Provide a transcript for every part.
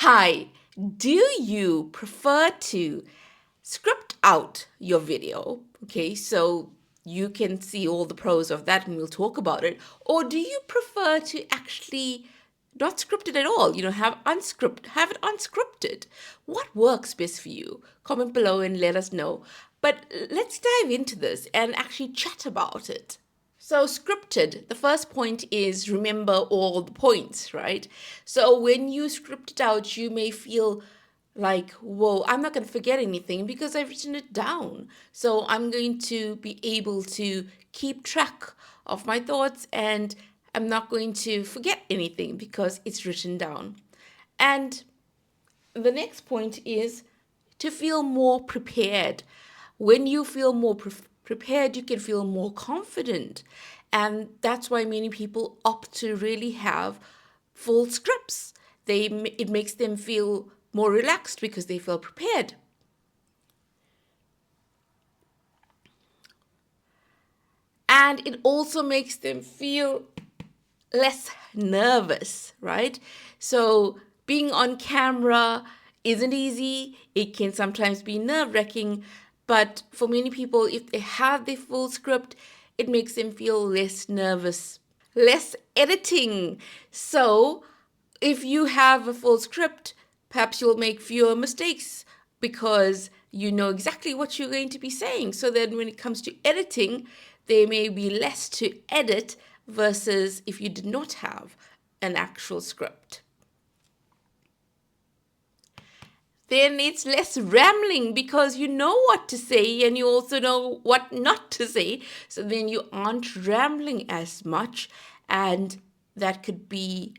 Hi, do you prefer to script out your video? Okay, so you can see all the pros of that and we'll talk about it. Or do you prefer to actually not script it at all? Have it unscripted. What works best for you? Comment below and let us know. But let's dive into this and actually chat about it. So, scripted, the first point is remember all the points, right? So, when you script it out, you may feel like, whoa, I'm not going to forget anything because I've written it down. So, I'm going to be able to keep track of my thoughts and I'm not going to forget anything because it's written down. And the next point is to feel more prepared. When you feel more prepared, you can feel more confident. And that's why many people opt to really have full scripts. It makes them feel more relaxed because they feel prepared. And it also makes them feel less nervous, right? So being on camera isn't easy. It can sometimes be nerve-wracking, but for many people, if they have the full script, it makes them feel less nervous. Less editing. So if you have a full script, perhaps you'll make fewer mistakes because you know exactly what you're going to be saying. So then when it comes to editing, there may be less to edit versus if you did not have an actual script. Then it's less rambling because you know what to say and you also know what not to say. So then you aren't rambling as much, and that could be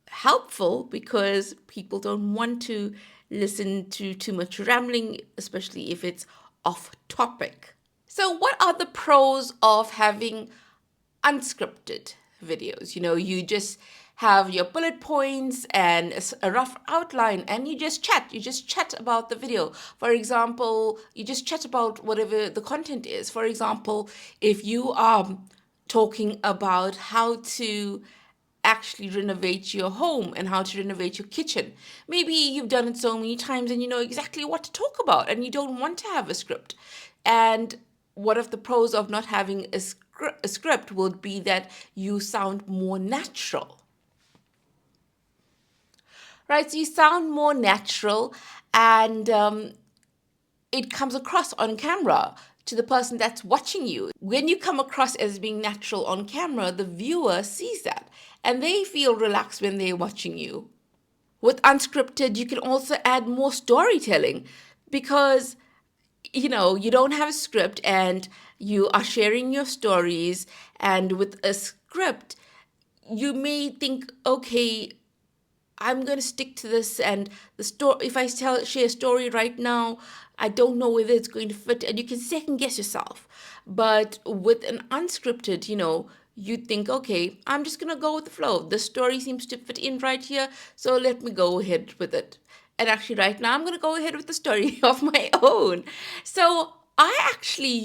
helpful because people don't want to listen to too much rambling, especially if it's off topic. So, what are the pros of having unscripted videos? You just have your bullet points and a rough outline and you just chat about the video. For example, you just chat about whatever the content is. For example, if you are talking about how to actually renovate your home and how to renovate your kitchen. Maybe you've done it so many times and you know exactly what to talk about and you don't want to have a script. And one of the pros of not having a script would be that you sound more natural. Right? So you sound more natural and it comes across on camera to the person that's watching you. When you come across as being natural on camera, the viewer sees that and they feel relaxed when they're watching you. With unscripted, you can also add more storytelling because you don't have a script and you are sharing your stories, and with a script you may think, okay, I'm going to stick to this, and the story, if I share a story right now, I don't know whether it's going to fit, and you can second guess yourself. But with an unscripted, you think, okay, I'm just going to go with the flow. The story seems to fit in right here, so let me go ahead with it. And actually, right now, I'm going to go ahead with the story of my own. So I actually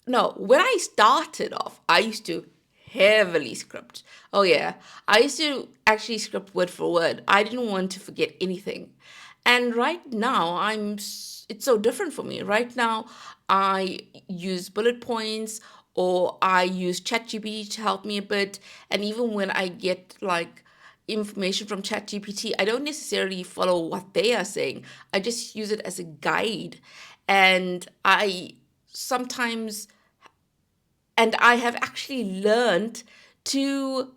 when I started off, I used to heavily script. Oh yeah, I used to actually script word for word. I didn't want to forget anything. And right now, it's so different for me. Right now, I use bullet points or I use ChatGPT to help me a bit. And even when I get like information from ChatGPT, I don't necessarily follow what they are saying. I just use it as a guide. And sometimes I have actually learned to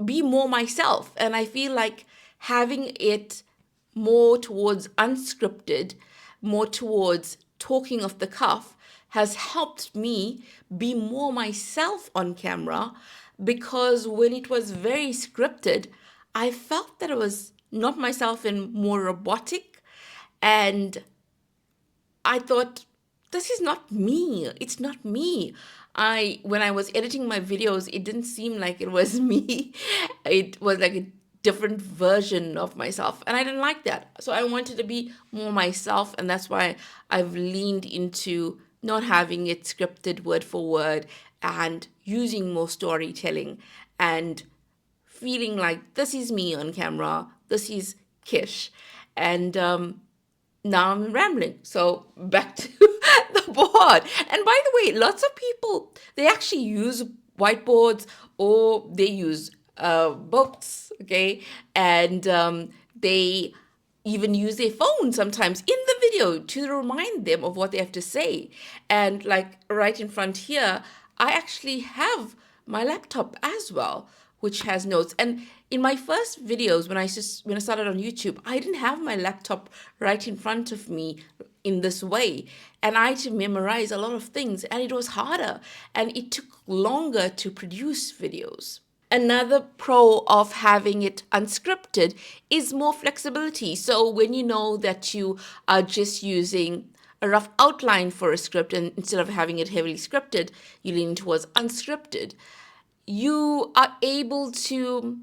be more myself. And I feel like having it more towards unscripted, more towards talking off the cuff, has helped me be more myself on camera, because when it was very scripted, I felt that it was not myself and more robotic. And I thought, this is not me. It's not me. When I was editing my videos, it didn't seem like it was me. It was like a different version of myself. And I didn't like that. So I wanted to be more myself. And that's why I've leaned into not having it scripted word for word and using more storytelling and feeling like this is me on camera. This is Kish. And now I'm rambling. So back to the board. And by the way, lots of people, they actually use whiteboards or they use books, okay? And they even use their phone sometimes in the video to remind them of what they have to say. And like right in front here, I actually have my laptop as well, which has notes. And in my first videos, when I started on YouTube, I didn't have my laptop right in front of me in this way, and I had to memorize a lot of things, and it was harder, and it took longer to produce videos. Another pro of having it unscripted is more flexibility. So when you know that you are just using a rough outline for a script, and instead of having it heavily scripted, you lean towards unscripted, you are able to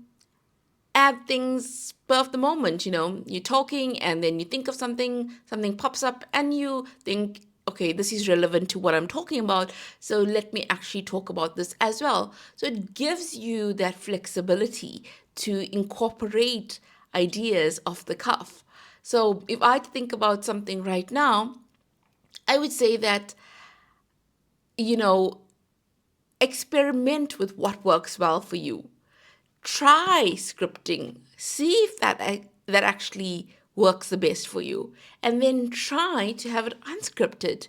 add things spur of the moment. You're talking and then you think of something pops up and you think, okay, this is relevant to what I'm talking about, so let me actually talk about this as well. So it gives you that flexibility to incorporate ideas off the cuff. So if I think about something right now, I would say that, you know, experiment with what works well for you. Try scripting, see if that actually works the best for you, and then try to have it unscripted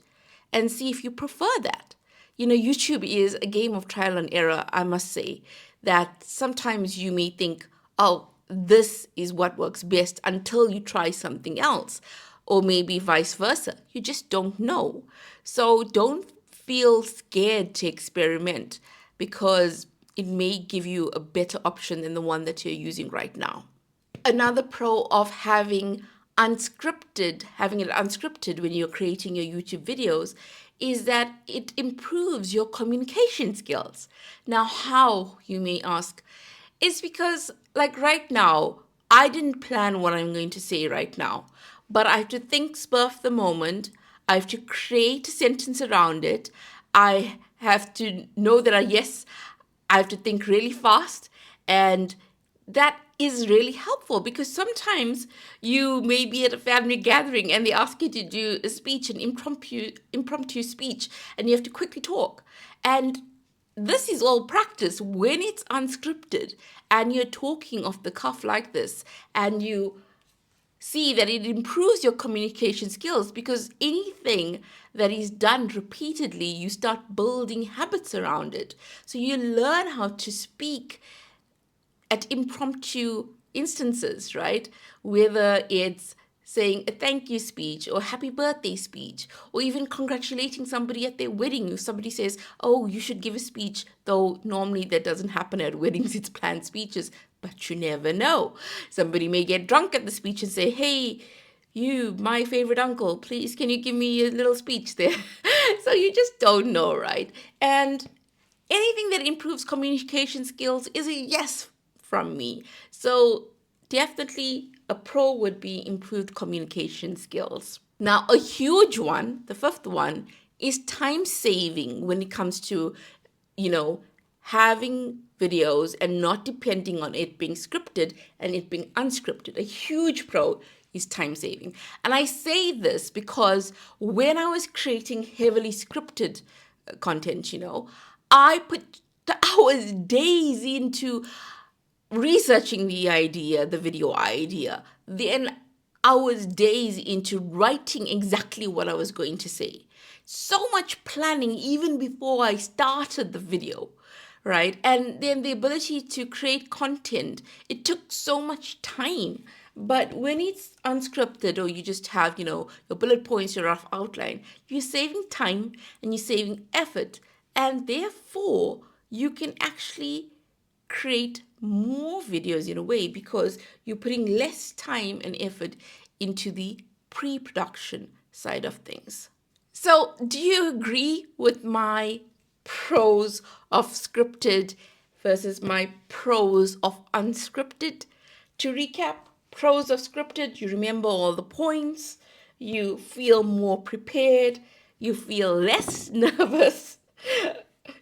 and see if you prefer that. YouTube is a game of trial and error. I must say that sometimes you may think, oh, this is what works best, until you try something else, or maybe vice versa. You just don't know. So don't feel scared to experiment, because it may give you a better option than the one that you're using right now. Another pro of having it unscripted when you're creating your YouTube videos is that it improves your communication skills. Now, how, you may ask? It's because, like right now, I didn't plan what I'm going to say right now, but I have to think spur of the moment. I have to create a sentence around it. I have to know that I have to think really fast, and that is really helpful, because sometimes you may be at a family gathering and they ask you to do a speech, an impromptu speech, and you have to quickly talk. And this is all practice when it's unscripted and you're talking off the cuff like this, and you see that it improves your communication skills, because anything that is done repeatedly, you start building habits around it. So you learn how to speak at impromptu instances, right? Whether it's saying a thank you speech or happy birthday speech, or even congratulating somebody at their wedding. If somebody says, oh, you should give a speech, though normally that doesn't happen at weddings, it's planned speeches, but you never know. Somebody may get drunk at the speech and say, hey, you, my favorite uncle, please, can you give me a little speech there? So you just don't know, right? And anything that improves communication skills is a yes from me. So definitely a pro would be improved communication skills. Now, a huge one, the fifth one, is time saving when it comes to, having videos and not depending on it being scripted and it being unscripted. A huge pro is time saving. And I say this because when I was creating heavily scripted content, I put the hours, days into researching the video idea, then hours, days into writing exactly what I was going to say. So much planning even before I started the video, right? And then the ability to create content, it took so much time. But when it's unscripted, or you just have, your bullet points, your rough outline, you're saving time and you're saving effort. And therefore, you can actually create more videos in a way, because you're putting less time and effort into the pre-production side of things. So do you agree with my pros of scripted versus my pros of unscripted? To recap, pros of scripted, you remember all the points, you feel more prepared, you feel less nervous,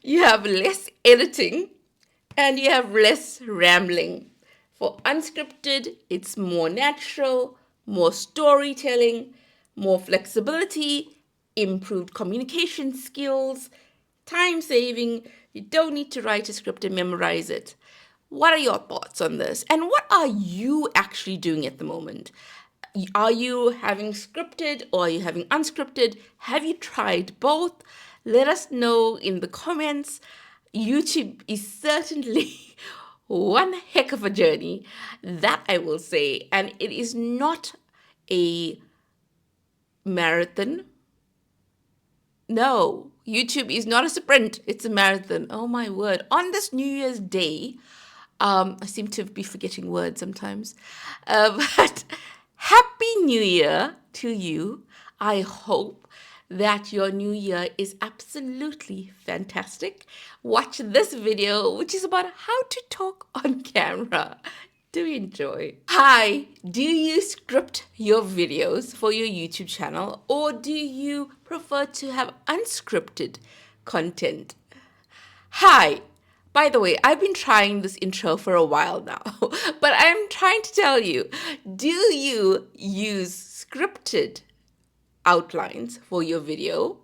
you have less editing, and you have less rambling. For unscripted, it's more natural, more storytelling, more flexibility, improved communication skills, time saving. You don't need to write a script and memorize it. What are your thoughts on this? And what are you actually doing at the moment? Are you having scripted or are you having unscripted? Have you tried both? Let us know in the comments. YouTube is certainly one heck of a journey, that I will say. And it is not a marathon. No, YouTube is not a sprint, it's a marathon. Oh my word. On this New Year's Day, I seem to be forgetting words sometimes. But Happy New Year to you. I hope that your new year is absolutely fantastic. Watch this video, which is about how to talk on camera. Do enjoy. Hi, do you script your videos for your YouTube channel or do you prefer to have unscripted content? Hi. By the way, I've been trying this intro for a while now, but I'm trying to tell you, do you use scripted outlines for your video